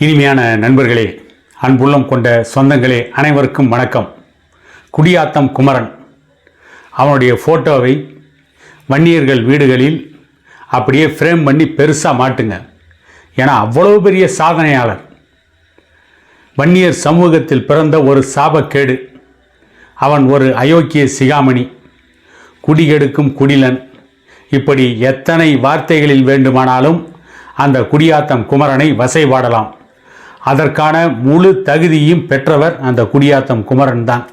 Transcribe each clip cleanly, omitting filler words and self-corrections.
இனிமையான நண்பர்களே, அன்புள்ளம் கொண்ட சொந்தங்களே, அனைவருக்கும் வணக்கம். குடியாத்தம் குமரன் அவனுடைய ஃபோட்டோவை வன்னியர்கள் வீடுகளில் அப்படியே ஃப்ரேம் பண்ணி பெருசாக மாட்டுங்க. ஏன்னா அவ்வளோ பெரிய சாதனையாளர். வன்னியர் சமூகத்தில் பிறந்த ஒரு சாபக்கேடு. அவன் ஒரு அயோக்கிய சிகாமணி, குடிகெடுக்கும் குடிலன். இப்படி எத்தனை வார்த்தைகளில் வேண்டுமானாலும் அந்த குடியாத்தம் குமரனை வசைபாடலாம். அதற்கான முழு தகுதியும் பெற்றவர் அந்த குடியாத்தம் குமரன் தான்.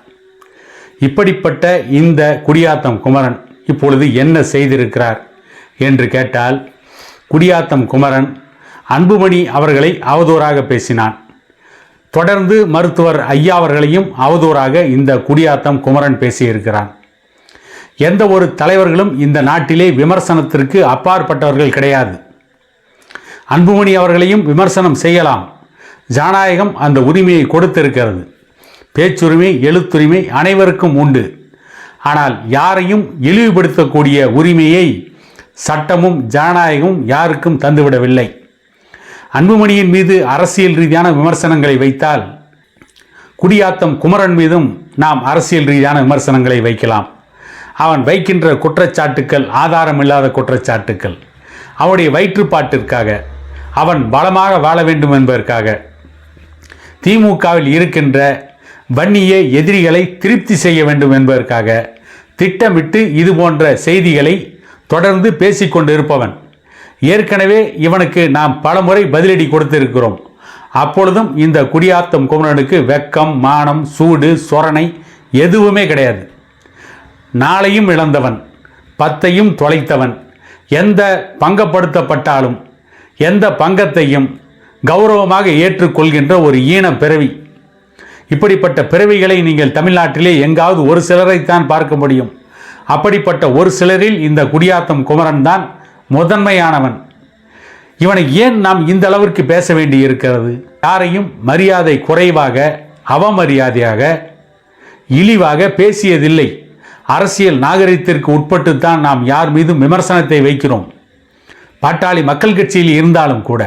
இப்படிப்பட்ட இந்த குடியாத்தம் குமரன் இப்பொழுது என்ன செய்திருக்கிறார் என்று கேட்டால், குடியாத்தம் குமரன் அன்புமணி அவர்களை அவதூறாக பேசினான். தொடர்ந்து மருத்துவர் ஐயா அவர்களையும் அவதூறாக இந்த குடியாத்தம் குமரன் பேசியிருக்கிறான். எந்த ஒரு தலைவர்களும் இந்த நாட்டிலே விமர்சனத்திற்கு அப்பாற்பட்டவர்கள் கிடையாது. அன்புமணி அவர்களையும் விமர்சனம் செய்யலாம். ஜனநாயகம் அந்த உரிமையை கொடுத்திருக்கிறது. பேச்சுரிமை, எழுத்துரிமை அனைவருக்கும் உண்டு. ஆனால் யாரையும் இழிவுபடுத்தக்கூடிய உரிமையை சட்டமும் ஜனநாயகமும் யாருக்கும் தந்துவிடவில்லை. அன்புமணியின் மீது அரசியல் ரீதியான விமர்சனங்களை வைத்தால், குடியாத்தம் குமரன் மீதும் நாம் அரசியல் ரீதியான விமர்சனங்களை வைக்கலாம். அவன் வைக்கின்ற குற்றச்சாட்டுக்கள் ஆதாரமில்லாத குற்றச்சாட்டுக்கள். அவனுடைய வயிற்றுப்பாட்டிற்காக, அவன் பலமாக வாழ வேண்டும் என்பதற்காக, திமுகவில் இருக்கின்ற வன்னிய எதிரிகளை திருப்தி செய்ய வேண்டும் என்பதற்காக திட்டமிட்டு இது போன்ற செய்திகளை தொடர்ந்து பேசிக்கொண்டு இருப்பவன். ஏற்கனவே இவனுக்கு நாம் பலமுறை பதிலடி கொடுத்திருக்கிறோம். அப்பொழுதும் இந்த குடியாத்தம் குமரனுக்கு வெக்கம், மானம், சூடு, சொரணை எதுவுமே கிடையாது. நாளையும் இழந்தவன், பத்தையும் தொலைத்தவன். எந்த பங்கப்படுத்தப்பட்டாலும் எந்த பங்கத்தையும் கௌரவமாக ஏற்றுக்கொள்கின்ற ஒரு ஈன பிறவி. இப்படிப்பட்ட பிறவிகளை நீங்கள் தமிழ்நாட்டிலே எங்காவது ஒரு சிலரைத்தான் பார்க்க முடியும். அப்படிப்பட்ட ஒரு சிலரில் இந்த குடியாத்தம் குமரன் தான் முதன்மையானவன். இவனை ஏன் நாம் இந்த அளவிற்கு பேச வேண்டி இருக்கிறது? யாரையும் மரியாதை குறைவாக, அவமரியாதையாக, இழிவாக பேசியதில்லை. அரசியல் நாகரிகத்திற்கு உட்பட்டுத்தான் நாம் யார் மீதும் விமர்சனத்தை வைக்கிறோம். பாட்டாளி மக்கள் கட்சியில் இருந்தாலும் கூட,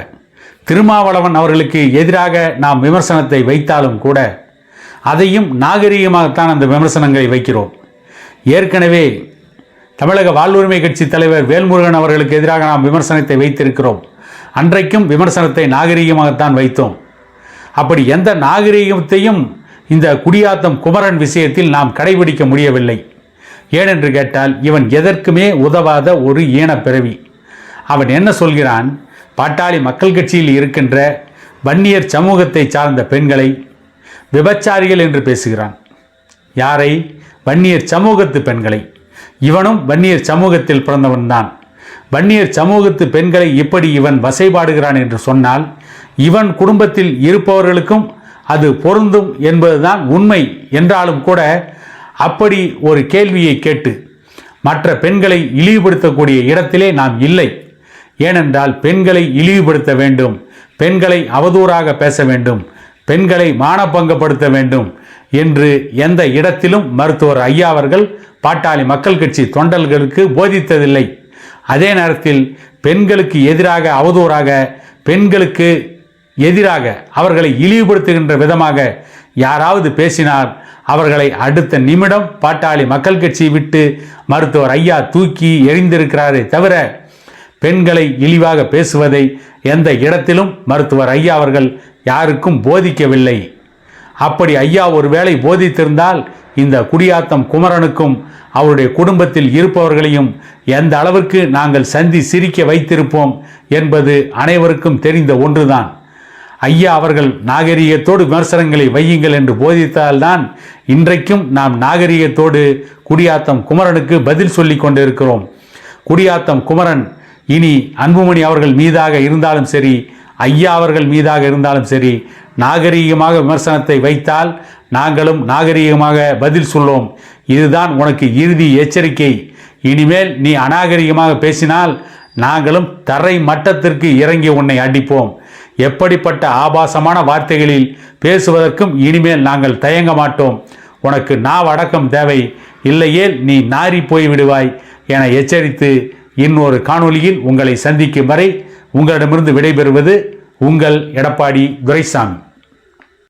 திருமாவளவன் அவர்களுக்கு எதிராக நாம் விமர்சனத்தை வைத்தாலும் கூட, அதையும் நாகரீகமாகத்தான் அந்த விமர்சனங்களை வைக்கிறோம். ஏற்கனவே தமிழக வாழ்வுரிமை கட்சி தலைவர் வேல்முருகன் அவர்களுக்கு எதிராக நாம் விமர்சனத்தை வைத்திருக்கிறோம். அன்றைக்கும் விமர்சனத்தை நாகரீகமாகத்தான் வைத்தோம். அப்படி எந்த நாகரீகத்தையும் இந்த குடியாத்தம் குமரன் விஷயத்தில் நாம் கடைபிடிக்க முடியவில்லை. ஏனென்று கேட்டால், இவன் எதற்குமே உதவாத ஒரு ஈனப்பிறவி. அவன் என்ன சொல்கிறான்? பாட்டாளி மக்கள் கட்சியில் இருக்கின்ற வன்னியர் சமூகத்தை சார்ந்த பெண்களை விபச்சாரிகள் என்று பேசுகிறான். யாரை? வன்னியர் சமூகத்து பெண்களை. இவனும் வன்னியர் சமூகத்தில் பிறந்தவன்தான். வன்னியர் சமூகத்து பெண்களை இப்படி இவன் வசைபாடுகிறான் என்று சொன்னால், இவன் குடும்பத்தில் இருப்பவர்களுக்கும் அது பொருந்தும் என்பதுதான் உண்மை என்றாலும் கூட, அப்படி ஒரு கேள்வியை கேட்டு மற்ற பெண்களை இழிவுபடுத்தக்கூடிய இடத்திலே நாம் இல்லை. ஏனென்றால் பெண்களை இழிவுபடுத்த வேண்டும், பெண்களை அவதூறாக பேச வேண்டும், பெண்களை மானபங்கப்படுத்த வேண்டும் என்று எந்த இடத்திலும் மருத்துவர் ஐயா அவர்கள் பாட்டாளி மக்கள் கட்சி தொண்டர்களுக்கு போதித்ததில்லை. அதே நேரத்தில் பெண்களுக்கு எதிராக அவதூறாக, பெண்களுக்கு எதிராக அவர்களை இழிவுபடுத்துகின்ற விதமாக யாராவது பேசினார், அவர்களை அடுத்த நிமிடம் பாட்டாளி மக்கள் கட்சியை விட்டு மருத்துவர் ஐயா தூக்கி எறிந்திருக்கிறாரே தவிர, பெண்களை இழிவாக பேசுவதை எந்த இடத்திலும் மருத்துவர் ஐயா அவர்கள் யாருக்கும் போதிக்கவில்லை. அப்படி ஐயா ஒருவேளை போதித்திருந்தால், இந்த குடியாத்தம் குமரனுக்கும் அவருடைய குடும்பத்தில் இருப்பவர்களையும் எந்த அளவிற்கு நாங்கள் சந்தி சிரிக்க வைத்திருப்போம் என்பது அனைவருக்கும் தெரிந்த ஒன்றுதான். ஐயா அவர்கள் நாகரீகத்தோடு விமர்சனங்களை வையுங்கள் என்று போதித்தால்தான் இன்றைக்கும் நாம் நாகரீகத்தோடு குடியாத்தம் குமரனுக்கு பதில் சொல்லி கொண்டிருக்கிறோம். குடியாத்தம் குமரன் இனி அன்புமணி அவர்கள் மீதாக இருந்தாலும் சரி, ஐயா அவர்கள் மீதாக இருந்தாலும் சரி, நாகரீகமாக விமர்சனத்தை வைத்தால் நாங்களும் நாகரீகமாக பதில் சொல்வோம். இதுதான் உனக்கு இறுதி எச்சரிக்கை. இனிமேல் நீ அநாகரீகமாக பேசினால் நாங்களும் தரை மட்டத்திற்கு இறங்கி உன்னை அடிப்போம். எப்படிப்பட்ட ஆபாசமான வார்த்தைகளில் பேசுவதற்கும் இனிமேல் நாங்கள் தயங்க மாட்டோம். உனக்கு நாவடக்கம் தேவை, இல்லையேல் நீ நாறி போய் விடுவாய் என எச்சரித்து இன்னொரு காணொளியில் உங்களை சந்திக்கும் வரை உங்களிடமிருந்து விடைபெறுவது உங்கள் எடப்பாடி துரைசாமி.